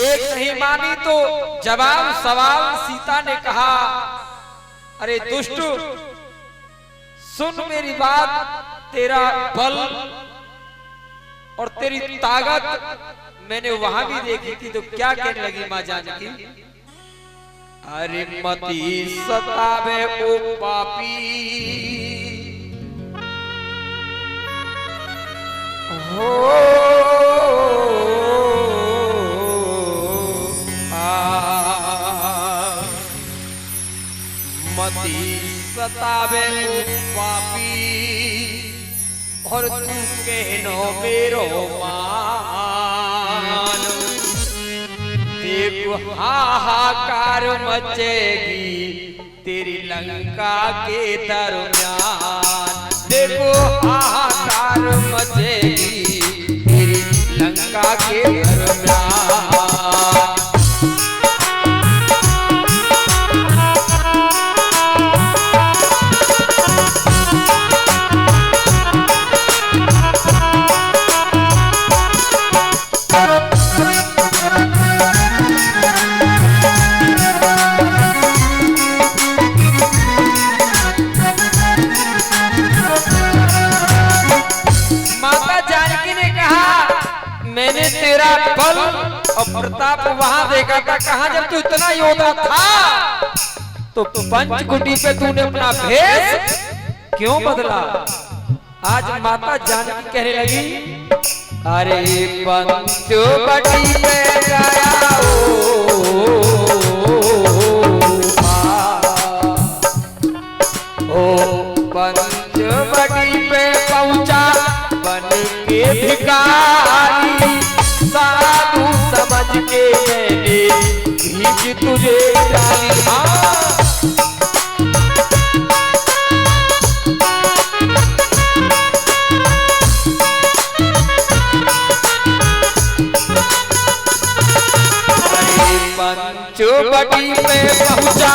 एक नहीं मानी तो जवाब सवाल सीता ने कहा, अरे दुष्ट सुन मेरी बात, तेरा बल और तेरी ताकत मैंने वहां भी देखी थी। तो क्या कहने लगी मां जानकी, अरे मती सतावे ओ पापी हो मती सतावे ओ पापी और तू कहनो मेरो मान। देखो हाहाकार मचेगी तेरी लंका के दरमियान। देखो हाहाकार मचेगी तेरी लंका के दरमियान। मैंने तेरा बल और प्रताप वहां देखा था। कहा जब तू इतना योद्धा था तो पंचकुटी पे तूने अपना भेष क्यों बदला? आज माता जानकी कहने लगी, अरे पंचवटी पे गया ओ पंचवटी पे पहुंचा बन के भिखारी। साधु समझ के मैंने भीख तुझे डाली। पंचवटी पे पहुंचा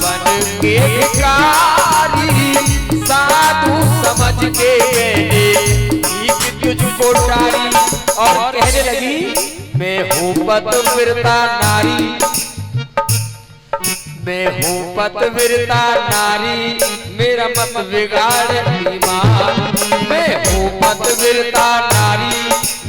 बन के भिखारी। साधु समझ के मैंने भीख तुझको डाली। और कहने लगी, मैं हूँ पतिव्रता नारी, मैं हूँ पतिव्रता नारी, मेरा मत बिगाड़ ईमान। मैं हूँ पतिव्रता नारी,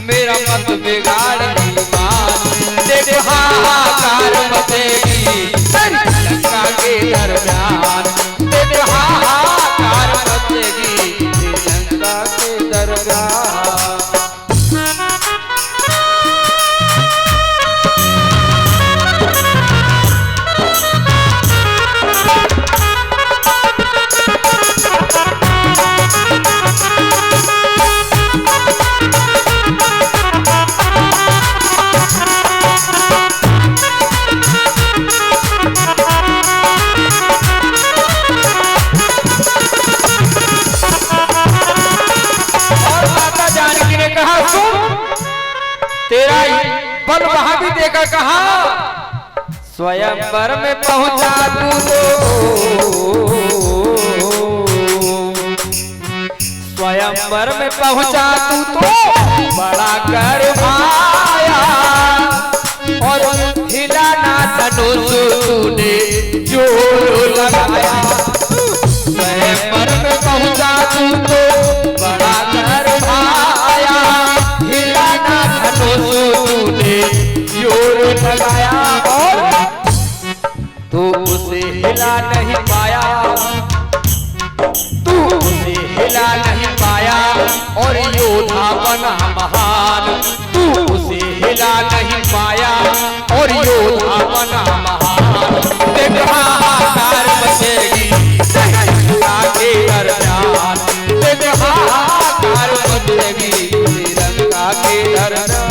मेरा मत बिगाड़ ईमान। देख हाहाकार मचेगी तेरी लंका के दरमियान। देख हाहाकार मचेगी तेरी लंका के दरमियान। तेरा बल वहां भी देखा। कहा स्वयंवर में पहुंचा तू तो, स्वयंवर में पहुंचा तू तो बड़ा कर आया। और हिला ना धनुष तूने जोर लगाया। स्वयंवर में पहुंचा तू तो बड़ा कर आया। हिला ना तूने जोर लगाया और तू उसे हिला नहीं पाया। तू उसे हिला नहीं पाया और योद्धा बना महान। तू उसे हिला नहीं पाया और योद्धा बना महान। देख हाहाकार मचेगी लंका के दरमियान। देख हाहाकार मचेगी लंका के दरमियान।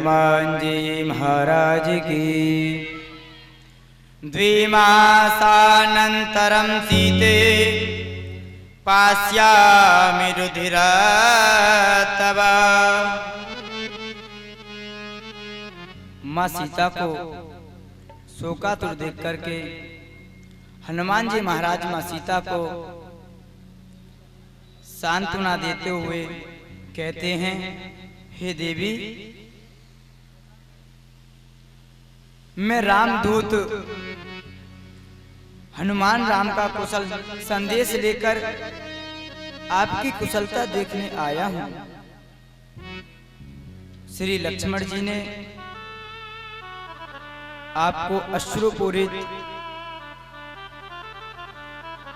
हनुमान जी महाराज की। द्विमासानन्तरं सीते पास्यामि रुधिरातव। माँ सीता को शोकातुर देख करके हनुमान जी महाराज माँ सीता को सांत्वना देते हुए कहते हैं, हे देवी, मैं रामदूत हनुमान राम का कुशल संदेश लेकर आपकी कुशलता देखने आया हूं। श्री लक्ष्मण जी ने आपको अश्रुपूरित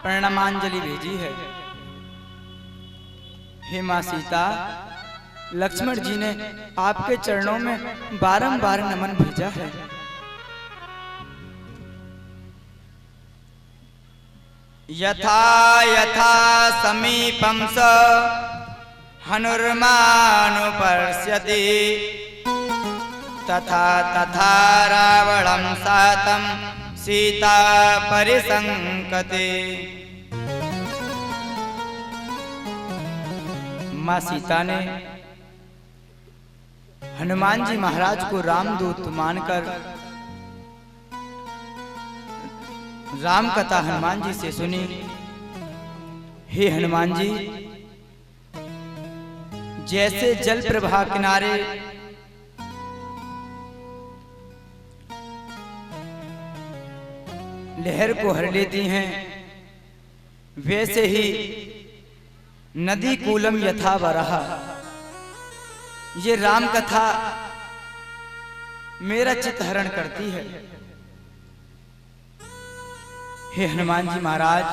प्रणामांजलि भेजी है। हे मां सीता, लक्ष्मण जी ने आपके चरणों में बारंबार नमन भेजा है। यथा यथा समीपं स हनुर्मानुपश्यति तथा तथा रावणं सातं सीता परिसंकते। मां सीता ने हनुमान जी महाराज को रामदूत मानकर राम कथा हनुमान जी से सुनी। हे हनुमान जी, जैसे जल प्रवाह किनारे लहर को हर लेती हैं, वैसे ही नदी कूलम यथा वराहा, ये राम कथा मेरा चित्त हरण करती है। हे हनुमान जी महाराज,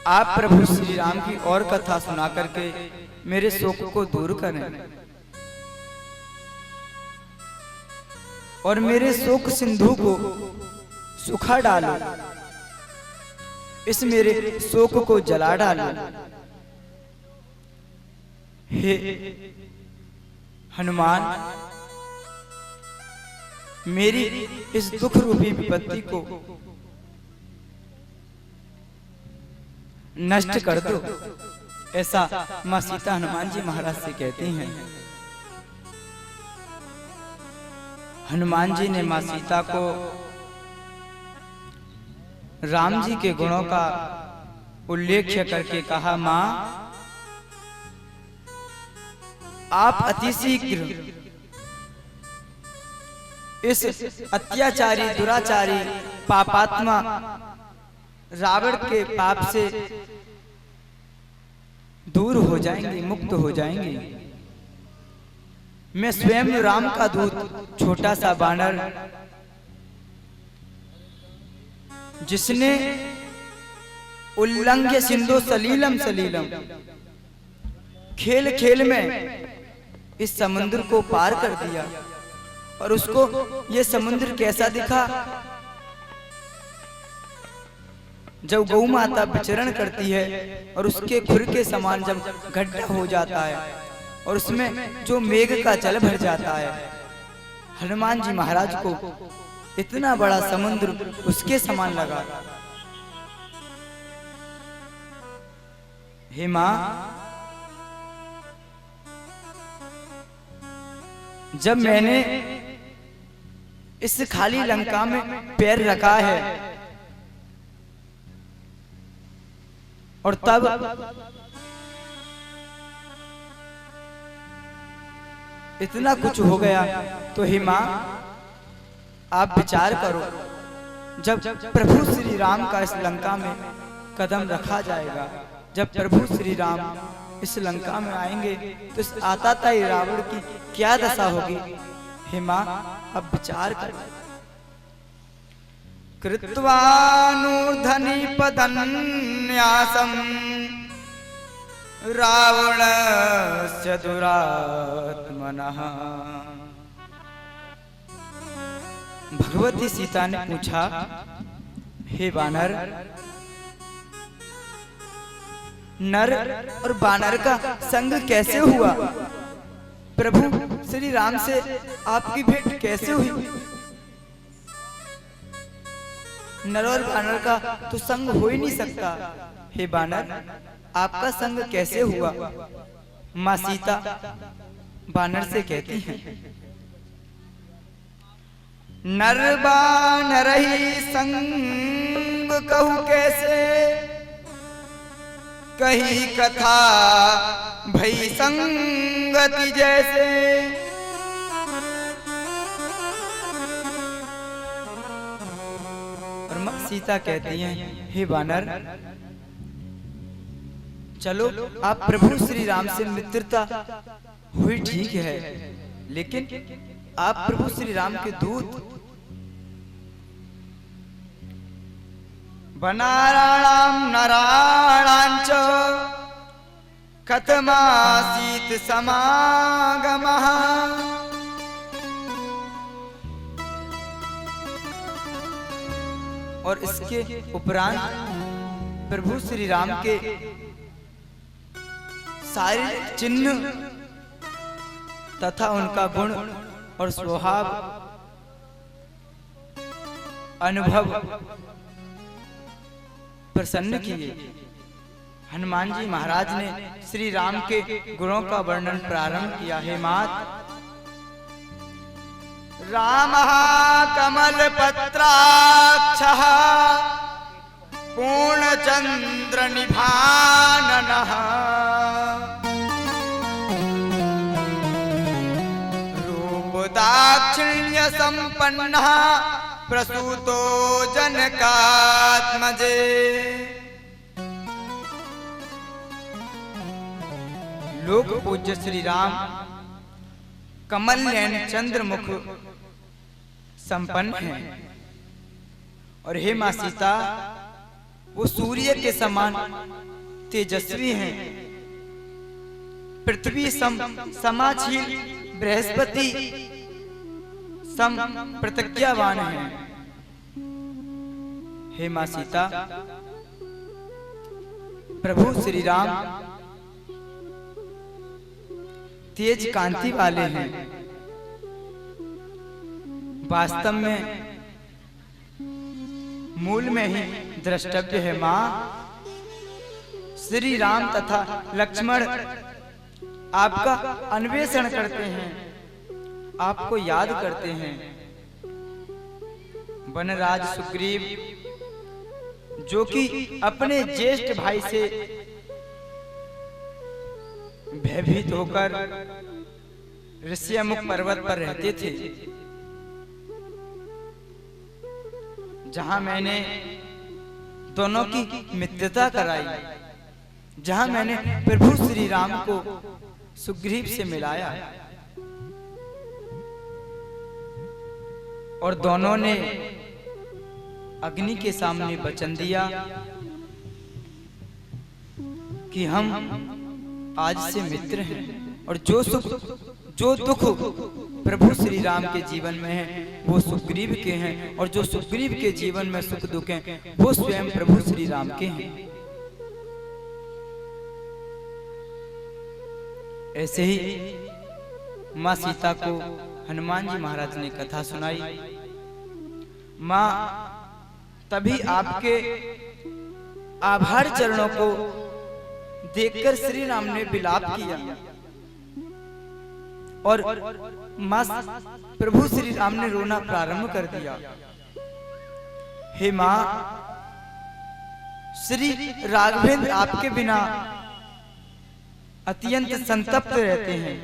आप प्रभु श्री राम की और कथा सुना करके मेरे शोक को दूर करें और मेरे शोक सिंधु को सुखा डालो, इस मेरे शोक को जला डालो। हे हनुमान, मेरी इस दुख रूपी विपत्ति को नष्ट कर दो, ऐसा मां सीता हनुमान जी महाराज से कहती हैं। हनुमान जी ने मां सीता को राम जी के गुणों का उल्लेख करके कहा, मां, आप अति शीघ्र इस अत्याचारी दुराचारी पापात्मा रावण के पाप से दूर हो जाएंगे, मुक्त हो जाएंगे। मैं स्वयं राम का दूत, छोटा सा बानर, जिसने उल्लंघ्य सिंधु सलीलम सलीलम, खेल खेल में इस समुद्र को पार कर दिया। और उसको ये समुद्र कैसा दिखा? जब गौ माता विचरण करती है और उसके खुर के समान जब गड्ढा हो जाता है और उसमें जो मेघ का जल भर जाता है, हनुमान जी महाराज को इतना बड़ा समुद्र उसके समान लगा। हे मां, जब मैंने इस खाली लंका में पैर रखा है और तब इतना कुछ हो गया, तो हे मां, आप विचार करो, जब प्रभु श्री राम का इस लंका में कदम रखा जाएगा, जब प्रभु श्री राम इस लंका में आएंगे तो इस आताताई रावण की क्या दशा होगी? हे मां, अब विचार करो। कृत्वानूर्ध्नि पदन्यासं रावणस्य दुरात्मनः। भगवती सीता ने पूछा, हे वानर, नर और वानर का संग कैसे हुआ? प्रभु श्री राम से आपकी भेंट कैसे हुई? नर और बानर का तो संग हो ही नहीं सकता। हे बानर, आपका संग कैसे हुआ? माँ सीता बानर से कहती हैं, नर बानर ही संग कहूँ कैसे, कही कथा भई संगति जैसे। और माँ सीता कहती हैं, हे बानर, चलो आप प्रभु श्री राम से मित्रता हुई ठीक है, लेकिन आप प्रभु श्री राम के दूत बनाराणाम नारायणांच कथमासीत समागमः। और इसके उपरांत प्रभु श्री राम के सारे चिन्ह तथा उनका गुण और स्वभाव अनुभव प्रसन्न किए। हनुमान जी महाराज ने श्री राम के गुणों का वर्णन प्रारंभ किया। हे मात, रामः कमल पत्राक्षः पूर्णचंद्र निभाननः रूप दाक्षिण्य संपन्नः प्रसूतो जनकात्मजे। लोक पूज्य श्री राम कमल नयन चंद्रमुख संपन्न है। और हे मां सीता, वो सूर्य के समान तेजस्वी हैं। पृथ्वी समाचील बृहस्पति सम प्रतिज्ञावान है। हे मां सीता, प्रभु श्री राम तेज कांति वाले हैं। वास्तव में मूल में ही द्रष्टव्य है। मां, श्री राम तथा लक्ष्मण आपका अन्वेषण करते हैं, आपको याद करते हैं। वनराज सुग्रीव, जो कि अपने ज्येष्ठ भाई से भयभीत होकर ऋष्यमुख पर्वत पर रहते थे, जहां मैंने दोनों की मित्रता कराई, जहां मैंने प्रभु श्री राम को सुग्रीव से मिलाया, और दोनों ने अग्नि के सामने वचन दिया कि हम आज से मित्र हैं, और जो सुख जो दुख प्रभु श्री राम के जीवन में है वो सुग्रीव के हैं, और जो सुग्रीव के जीवन में सुख दुख हैं वो स्वयं प्रभु श्री राम के हैं। ऐसे ही मां सीता को हनुमान जी महाराज ने कथा सुनाई। मां तभी आपके आभार चरणों को देखकर श्री राम ने विलाप किया, और मां प्रभु श्री राम ने रोना प्रारंभ कर दिया। हे मां, श्री राघवेंद्र आपके बिना अत्यंत संतप्त रहते हैं।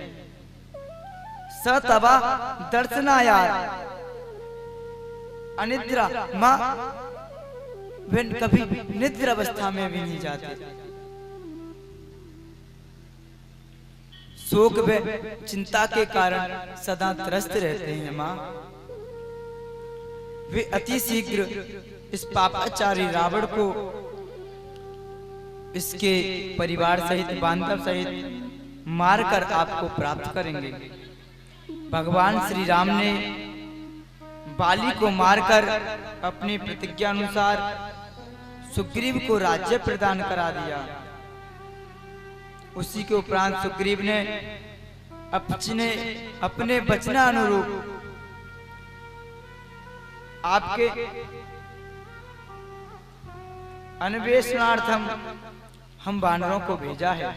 सतवा दर्शनायार अनिद्रा, मां वे कभी निद्रा अवस्था में भी नहीं जाते। शोक व चिंता के कारण सदा त्रस्त रहते हैं। मां, वे अति शीघ्र इस पापाचारी रावण को इसके परिवार सहित बांधव सहित मारकर आपको प्राप्त करेंगे। भगवान श्री राम ने बाली को मारकर अपनी प्रतिज्ञा अनुसार सुग्रीव को राज्य प्रदान करा दिया। उसी के उपरांत सुग्रीव ने अपने वचनानुरूप आपके अन्वेषणार्थम हम वानरों को भेजा है।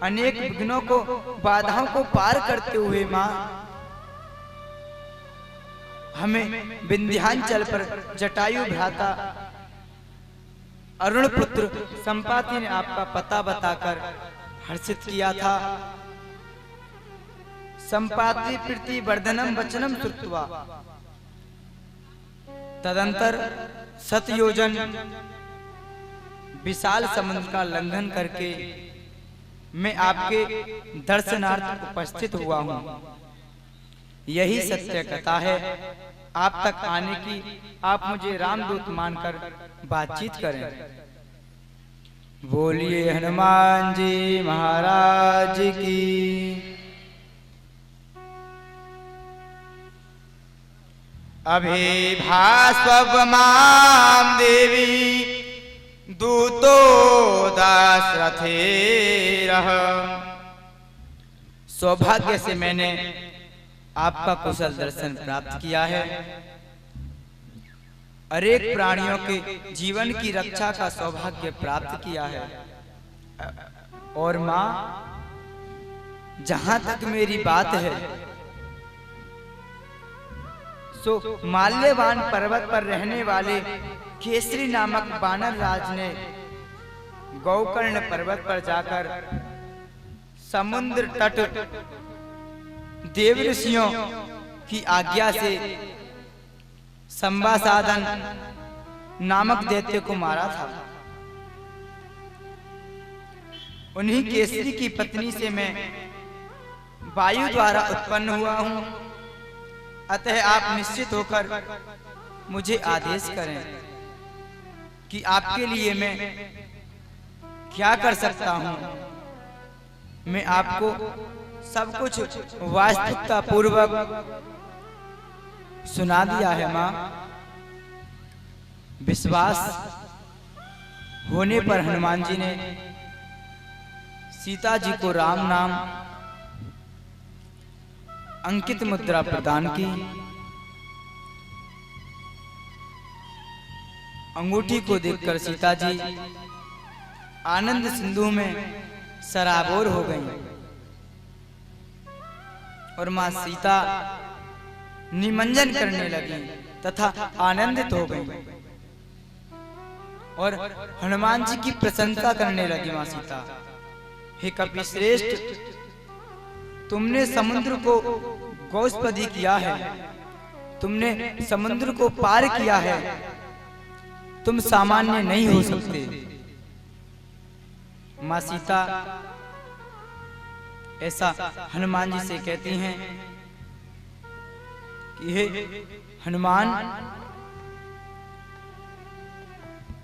अनेक विघ्नों को, बाधाओं को पार करते हुए मां हमें विंध्याचल पर जटायु भ्राता अरुण पुत्र संपाति ने आपका पता बताकर हर्षित किया था। संपाति प्रीति वर्धनम वचनम श्रुत्वा, तदंतर 7 योजन विशाल समुद्र का लंघन करके मैं आपके दर्शनार्थ उपस्थित हुआ हूँ। यही सत्य कथा है। आप तक आने की आप मुझे रामदूत मानकर बातचीत करें। बोलिए हनुमान जी महाराज की। अभिभास्वमां देवी दूतो दाशरथेरः। सौभाग्य से मैंने आपका कुशल दर्शन प्राप्त किया है। अनेक प्राणियों के जीवन की रक्षा का सौभाग्य प्राप्त किया है। और मां, जहां तक मेरी बात है, सो माल्यवान पर्वत पर रहने वाले केसरी नामक वानर राज ने गौकर्ण पर्वत पर जाकर समुद्र तट देव ऋषियों की आज्ञा से संवासादन नामक दैत्य को मारा था। उन्हीं केसरी की पत्नी से मैं वायु द्वारा उत्पन्न हुआ हूं। अतः आप निश्चित होकर मुझे आदेश करें कि आपके लिए मैं क्या कर सकता हूं। मैं आपको सब कुछ वास्तविकता पूर्वक सुना दिया है मां। विश्वास होने पर हनुमान जी ने सीता जी को राम नाम अंकित मुद्रा प्रदान की। अंगूठी को देखकर सीता जी आनंद सिंधु में सराबोर हो गईं और मां सीता निमंजन करने लगी तथा आनंदित हो गईं और हनुमान जी की प्रशंसा करने लगी। मां सीता, हे कपिश्रेष्ठ, तुमने समुद्र को गौस्पदी किया है, तुमने समुद्र को पार किया है, तुम सामान्य नहीं हो सकते। मां सीता ऐसा हनुमान जी से कहती हैं कि हे हनुमान,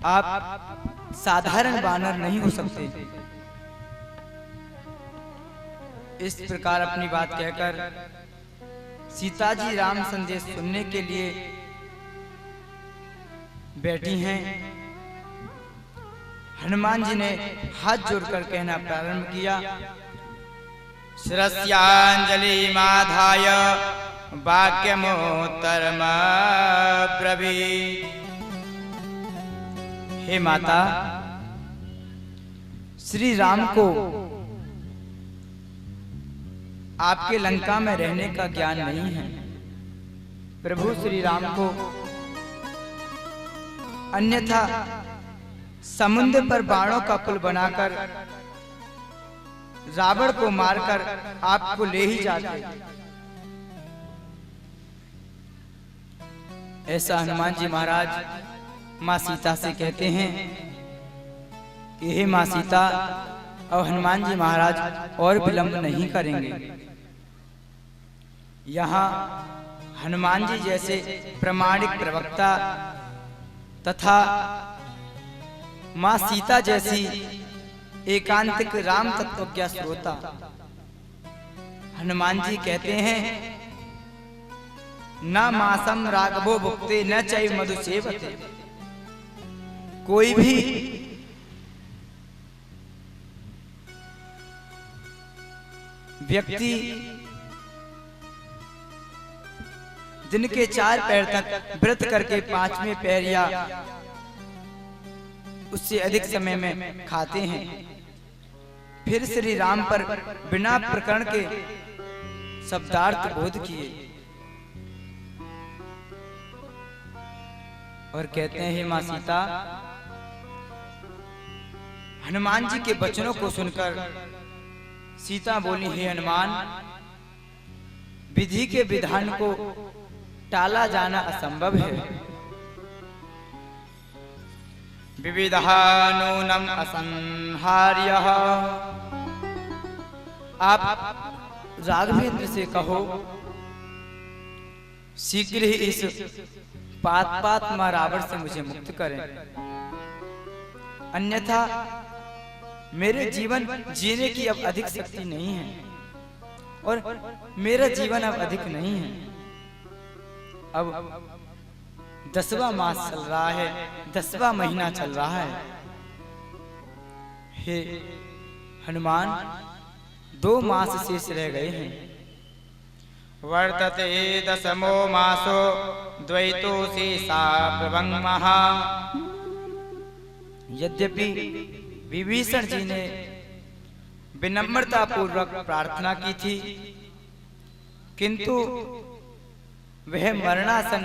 आप साधारण वानर नहीं हो सकते। इस प्रकार अपनी बात कहकर सीता जी राम संदेश सुनने के लिए बैठी हैं। हनुमान जी ने हाथ जोड़कर कहना प्रारंभ किया। शिरस्यांजलि माधाय वाक्यमोत्तरम ब्रवीत्। हे माता, श्री राम को आपके लंका में रहने का ज्ञान नहीं है। प्रभु श्री राम को अन्यथा समुद्र पर बाणों का पुल बनाकर रावण को मारकर आपको ले ही जाते। ऐसा हनुमान जी महाराज मां सीता से कहते हैं कि हे मां सीता, अब हनुमान जी महाराज और विलंब नहीं करेंगे। यहाँ हनुमान जी जैसे प्रामाणिक प्रवक्ता तथा मां सीता जैसी एकांतिक राम तत्वज्ञ श्रोता हनुमान जी कहते हैं, न मासम राघवो भुक्ते न चैव मधु सेवते। कोई भी व्यक्ति दिन के 4 पैर तक व्रत करके 5वें पैर या उससे अधिक समय में खाते हैं, फिर श्री राम पर बिना प्रकरण के शब्दार्थ बोध किए और कहते हैं, हे मां सीता, हनुमान जी के वचनों को सुनकर सीता बोली, हे हनुमान, विधि के विधान को टाला जाना असंभव है। विविधानूनम असंहार्यः। आप राघवेंद्र से कहो, शीघ्र ही इस पात रावण से मुझे मुक्त करें, अन्यथा मेरे जीवन जीने की अब अधिक शक्ति नहीं है और मेरा जीवन अब अधिक नहीं है। अब 10वां मास चल रहा है, 10वां महीना चल रहा है। हे हनुमान, 2 मास शेष रह गए हैं। वर्तते 10मो मासो द्वैतोषि सा प्रभंगमः। यद्यपि विभीषण जी ने विनम्रता पूर्वक प्रार्थना की थी, किंतु वह मरणासन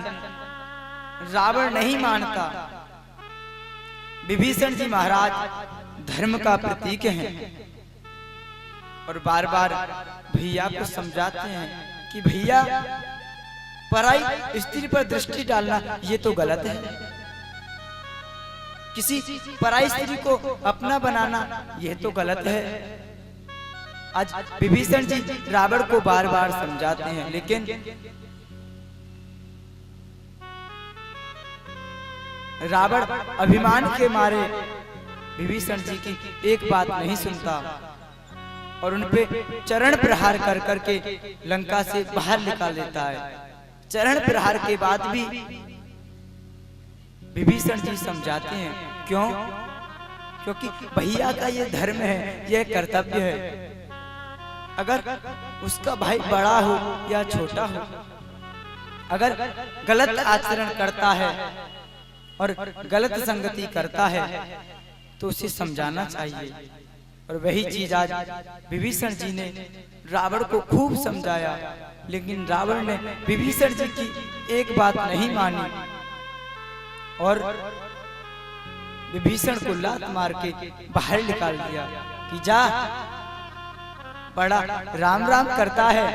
रावण नहीं मानता। विभीषण जी महाराज धर्म का प्रतीक हैं और बार बार भैया को समझाते हैं कि भैया, पराई स्त्री पर दृष्टि डालना ये तो गलत है, किसी पराई स्त्री को अपना बनाना यह तो गलत है। आज विभीषण जी रावण को बार बार समझाते हैं, लेकिन रावण अभिमान के मारे विभीषण जी की एक बात नहीं सुनता और उनपे चरण प्रहार कर करके लंका से बाहर निकाल देता है। चरण प्रहार के बाद भी विभीषण जी समझाते हैं, क्यों? क्योंकि भैया का ये धर्म है, यह कर्तव्य है। अगर उसका भाई बड़ा हो या छोटा हो, अगर गलत आचरण करता है और गलत संगति करता है तो उसे समझाना चाहिए। और वही चीज आज विभीषण जी ने रावण को खूब समझाया, लेकिन रावण ने विभीषण जी की एक बात नहीं मानी और विभीषण को लात मार के बाहर निकाल दिया कि जा, बड़ा राम राम करता है,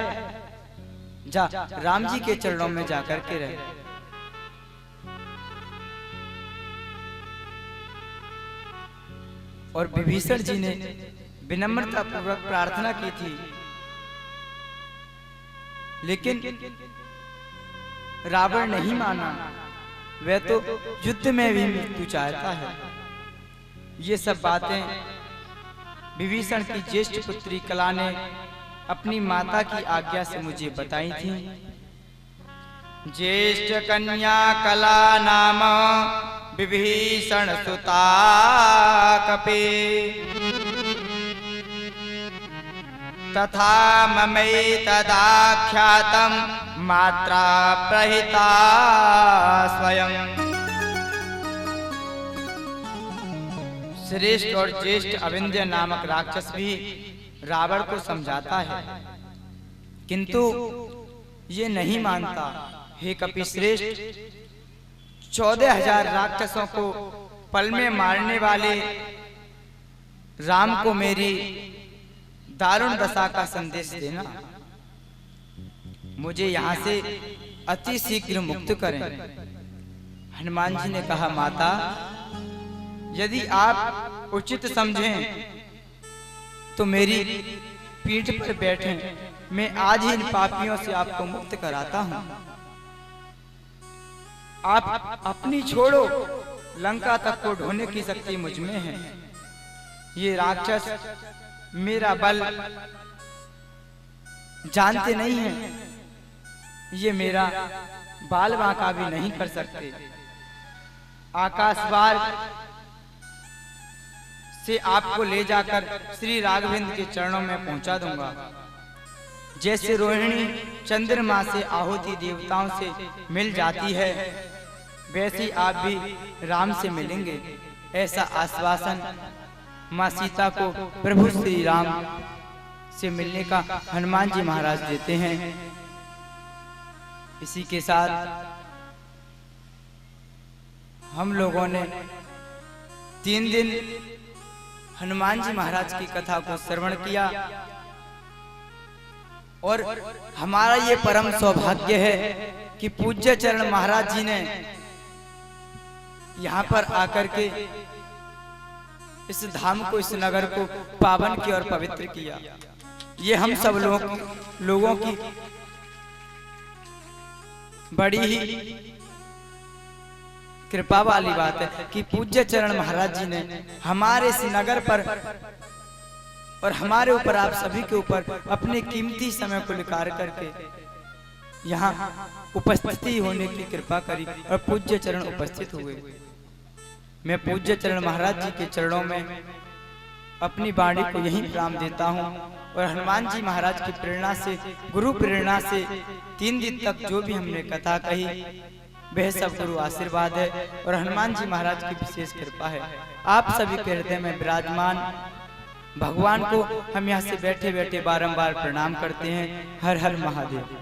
जा राम जी के चरणों में जाकर के रहे। और विभीषण जी ने विनम्रता पूर्वक प्रार्थना की थी, लेकिन रावण नहीं माना। वह तो युद्ध में भी मृत्यु चाहता है। ये सब बातें विभीषण की ज्येष्ठ पुत्री कला ने अपनी माता की आज्ञा से मुझे बताई थी। ज्येष्ठ कन्या कला नाम विभीषण सुता कपे, तथा ममैतदाख्यातं मात्रा प्रहिता स्वयं। श्रेष्ठ और ज्येष्ठ अविंध्य नामक राक्षस भी रावण को समझाता है, किंतु ये नहीं मानता। हे कपिश्रेष्ठ, 14,000 राक्षसों को पल में मारने वाले राम को मेरी दारुण दशा का संदेश देना, मुझे यहाँ से अति शीघ्र मुक्त करें। हनुमान जी ने कहा, माता, यदि आप उचित समझें तो मेरी पीठ पर बैठें, मैं आज ही इन पापियों से आपको मुक्त कराता हूं। आप अपनी छोड़ो, लंका तक को ढोने की शक्ति मुझ में है। ये राक्षस मेरा बल जानते नहीं हैं, ये मेरा बाल बांका भी नहीं कर सकते। आकाशवार से आपको ले जाकर श्री राघवेंद्र के चरणों में पहुंचा दूंगा। जैसे रोहिणी चंद्रमा से आहुति देवताओं से मिल जाती है, वैसे आप भी राम से मिलेंगे, ऐसा आश्वासन माँ सीता को प्रभु श्री राम से मिलने का हनुमान जी महाराज देते हैं। इसी के साथ हम लोगों ने 3 दिन हनुमान जी महाराज की कथा को श्रवण किया और हमारा ये परम सौभाग्य है कि पूज्य चरण महाराज जी ने यहाँ पर आकर के इस धाम को, इस नगर को पावन किया और पवित्र किया। ये हम सब लोगों की बड़ी ही कृपा वाली बात है कि पूज्य चरण महाराज जी ने हमारे इस नगर पर और हमारे ऊपर, आप सभी के ऊपर अपने कीमती समय को निकाल करके यहाँ उपस्थिति होने की कृपा करी और पूज्य चरण उपस्थित हुए। मैं पूज्य चरण महाराज जी के चरणों में अपनी वाणी को यही विराम देता हूँ और हनुमान जी महाराज की प्रेरणा से, गुरु प्रेरणा से 3 दिन तक जो भी हमने कथा कही वह सब गुरु आशीर्वाद है और हनुमान जी महाराज की विशेष कृपा है। आप सभी के हृदय में विराजमान भगवान को हम यहाँ से बैठे बैठे बारंबार प्रणाम करते हैं। हर हर महादेव।